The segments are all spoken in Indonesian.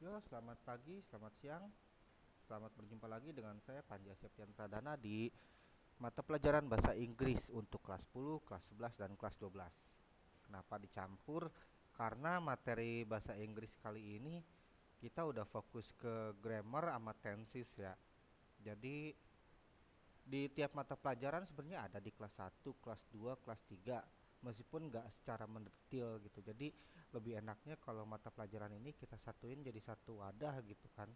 Yo, selamat pagi, selamat siang, selamat berjumpa lagi dengan saya Panji Septian Pradana di mata pelajaran bahasa Inggris untuk kelas 10, kelas 11, dan kelas 12. Kenapa dicampur? Karena materi bahasa Inggris kali ini kita udah fokus ke grammar sama tenses ya. Jadi di tiap mata pelajaran sebenarnya ada di kelas 1, kelas 2, kelas 3, meskipun nggak secara mendetil gitu. Jadi lebih enaknya kalau mata pelajaran ini kita satuin jadi satu wadah gitu kan,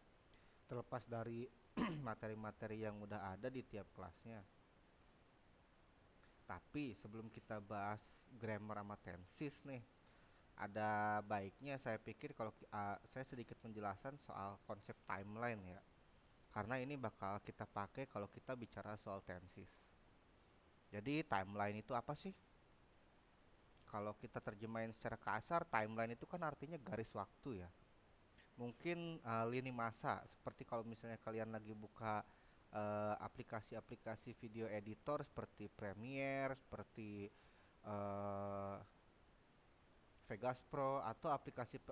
terlepas dari materi-materi yang udah ada di tiap kelasnya. Tapi sebelum kita bahas grammar sama tenses nih, ada baiknya saya pikir kalau saya sedikit penjelasan soal konsep timeline ya. Karena ini bakal kita pakai kalau kita bicara soal tenses. Jadi timeline itu apa sih? Kalau kita terjemahin secara kasar, timeline itu kan artinya garis waktu ya. Mungkin lini masa, seperti kalau misalnya kalian lagi buka aplikasi-aplikasi video editor seperti Premiere, seperti eh, Vegas Pro, atau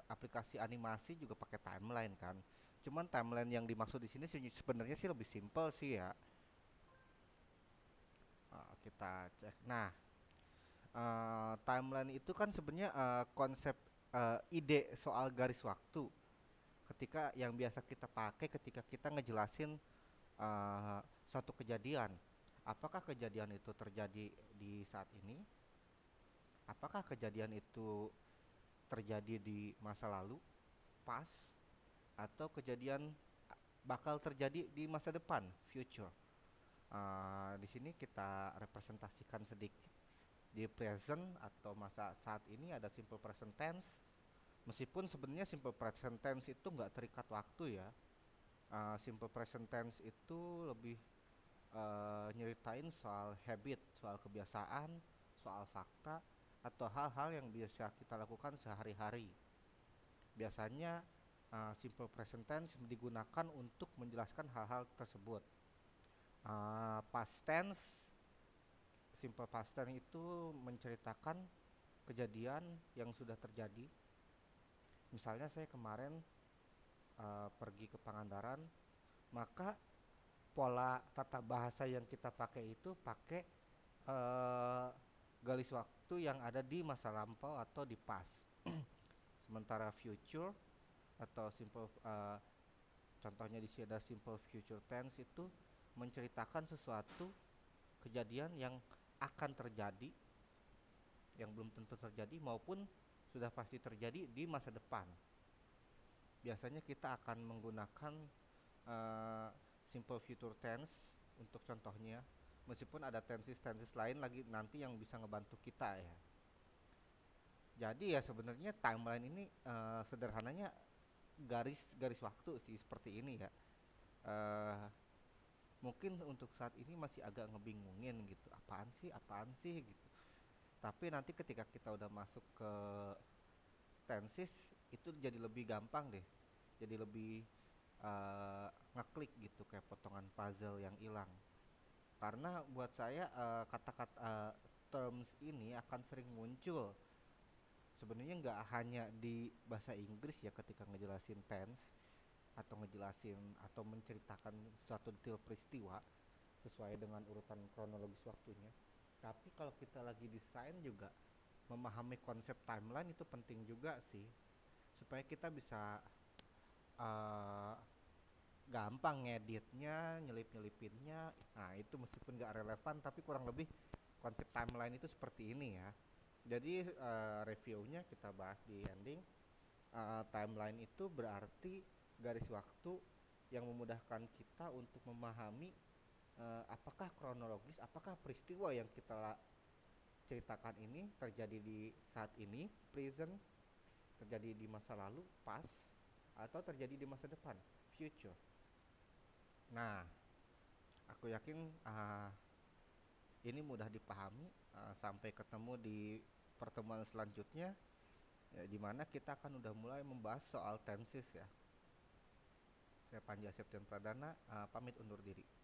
aplikasi animasi juga pakai timeline kan. Cuman timeline yang dimaksud di sini sebenarnya sih lebih simpel sih ya. Kita cek. Nah, timeline itu kan sebenarnya konsep ide soal garis waktu ketika yang biasa kita pakai ketika kita ngejelasin uh, suatu kejadian. Apakah kejadian itu terjadi di saat ini? Apakah kejadian itu terjadi di masa lalu, pas, atau kejadian bakal terjadi di masa depan, future? Di sini kita representasikan sedikit di present atau masa saat ini ada simple present tense. Meskipun sebenarnya simple present tense itu nggak terikat waktu ya. Simple present tense itu lebih nyeritain soal habit, soal kebiasaan, soal fakta, atau hal-hal yang biasa kita lakukan sehari-hari. Biasanya simple present tense digunakan untuk menjelaskan hal-hal tersebut. Past tense, simple past tense itu menceritakan kejadian yang sudah terjadi. Misalnya saya kemarin pergi ke Pangandaran, maka pola tata bahasa yang kita pakai itu pakai eh, garis waktu yang ada di masa lampau atau di past. Sementara future atau simple contohnya di sini ada simple future tense itu menceritakan sesuatu kejadian yang akan terjadi, yang belum tentu terjadi maupun sudah pasti terjadi di masa depan. Biasanya kita akan menggunakan uh, simple future tense untuk contohnya, meskipun ada tenses-tenses lain lagi nanti yang bisa ngebantu kita ya. Jadi ya sebenarnya timeline ini sederhananya garis waktu sih seperti ini ya. Uh, Mungkin untuk saat ini masih agak ngebingungin gitu, apaan sih gitu. Tapi nanti ketika kita udah masuk ke tenses itu jadi lebih gampang deh, jadi lebih ngeklik gitu kayak potongan puzzle yang hilang. Karena buat saya kata-kata terms ini akan sering muncul sebenarnya nggak hanya di bahasa Inggris ya ketika ngejelasin tense atau ngejelasin atau menceritakan suatu detail peristiwa sesuai dengan urutan kronologis waktunya. Tapi kalau kita lagi desain juga memahami konsep timeline itu penting juga sih supaya kita bisa uh, gampang ngeditnya, nyelip-nyelipinnya. Nah, itu meskipun nggak relevan tapi kurang lebih konsep timeline itu seperti ini ya. Jadi reviewnya kita bahas di ending. Timeline itu berarti garis waktu yang memudahkan kita untuk memahami apakah kronologis, apakah peristiwa yang kita ceritakan ini terjadi di saat ini, present, terjadi di masa lalu, past, atau terjadi di masa depan, future. Nah, aku yakin ini mudah dipahami. Sampai ketemu di pertemuan selanjutnya, ya, di mana kita akan udah mulai membahas soal tenses ya. Saya Panji Septian Pradana, pamit undur diri.